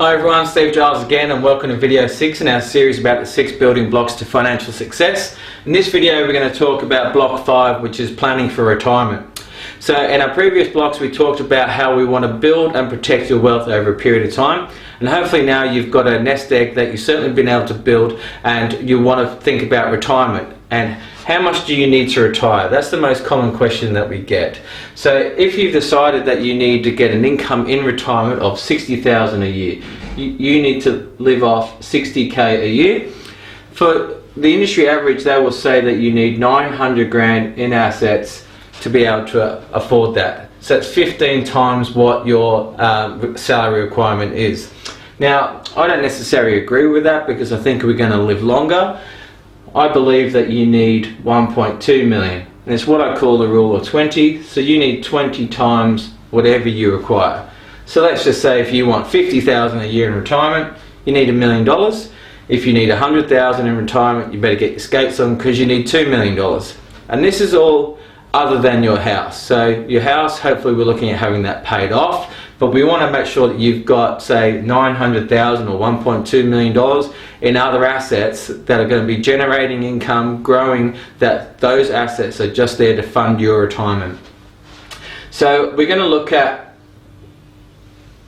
Hi everyone, Steve Giles again, and welcome to video 6 in our series about the 6 building blocks to financial success. In this video we're going to talk about block 5, which is planning for retirement. So in our previous blocks we talked about how we want to build and protect your wealth over a period of time, and hopefully now you've got a nest egg that you've certainly been able to build and you want to think about retirement. And how much do you need to retire? That's the most common question that we get. So if you've decided that you need to get an income in retirement of $60,000 a year, you need to live off $60K a year. For the industry average, they will say that you need 900 grand in assets to be able to afford that. So that's 15 times what your salary requirement is. Now, I don't necessarily agree with that because I think we're going to live longer. I believe that you need 1.2 million, and it's what I call the rule of 20. So you need 20 times whatever you require. So let's just say if you want 50,000 a year in retirement, you need $1 million. If you need 100,000 in retirement, you better get your skates on because you need $2 million. And this is all other than your house. So your house, hopefully we're looking at having that paid off, but we want to make sure that you've got, say, 900,000 or $1.2 million in other assets that are going to be generating income, growing, that those assets are just there to fund your retirement. So we're going to look at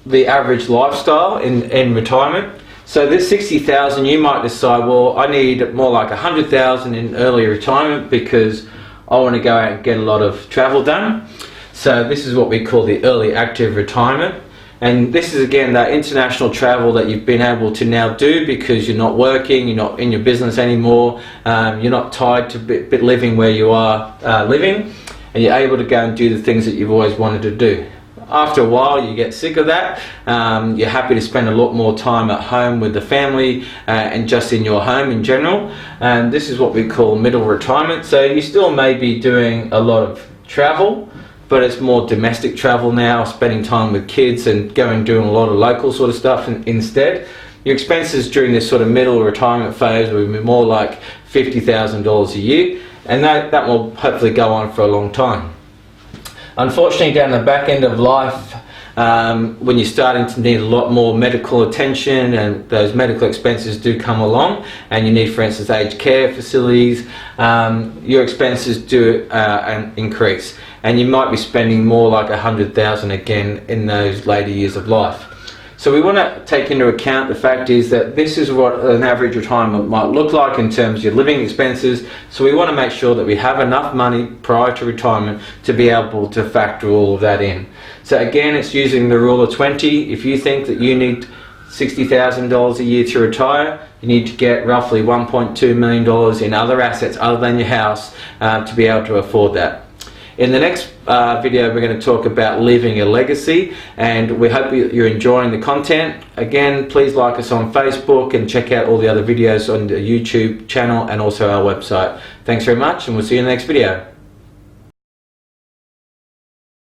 the average lifestyle in retirement. So this 60,000, you might decide, well, I need more like 100,000 in early retirement because I want to go out and get a lot of travel done. So this is what we call the early active retirement. And this is again that international travel that you've been able to now do because you're not working, you're not in your business anymore, you're not tied to bit living where you are living, and you're able to go and do the things that you've always wanted to do. After a while you get sick of that, you're happy to spend a lot more time at home with the family and just in your home in general. And this is what we call middle retirement. So you still may be doing a lot of travel, but it's more domestic travel now, spending time with kids and doing a lot of local sort of stuff instead. Your expenses during this sort of middle retirement phase will be more like $50,000 a year, and that will hopefully go on for a long time. Unfortunately, down the back end of life, when you're starting to need a lot more medical attention and those medical expenses do come along, and you need, for instance, aged care facilities, your expenses do increase, and you might be spending more like 100,000 again in those later years of life. So we want to take into account the fact is that this is what an average retirement might look like in terms of your living expenses. So we want to make sure that we have enough money prior to retirement to be able to factor all of that in. So again, it's using the rule of 20. If you think that you need $60,000 a year to retire, you need to get roughly $1.2 million in other assets other than your house to be able to afford that. In the next video we're going to talk about leaving a legacy, and we hope you're enjoying the content. Again, please like us on Facebook and check out all the other videos on the YouTube channel and also our website. Thanks very much, and we'll see you in the next video.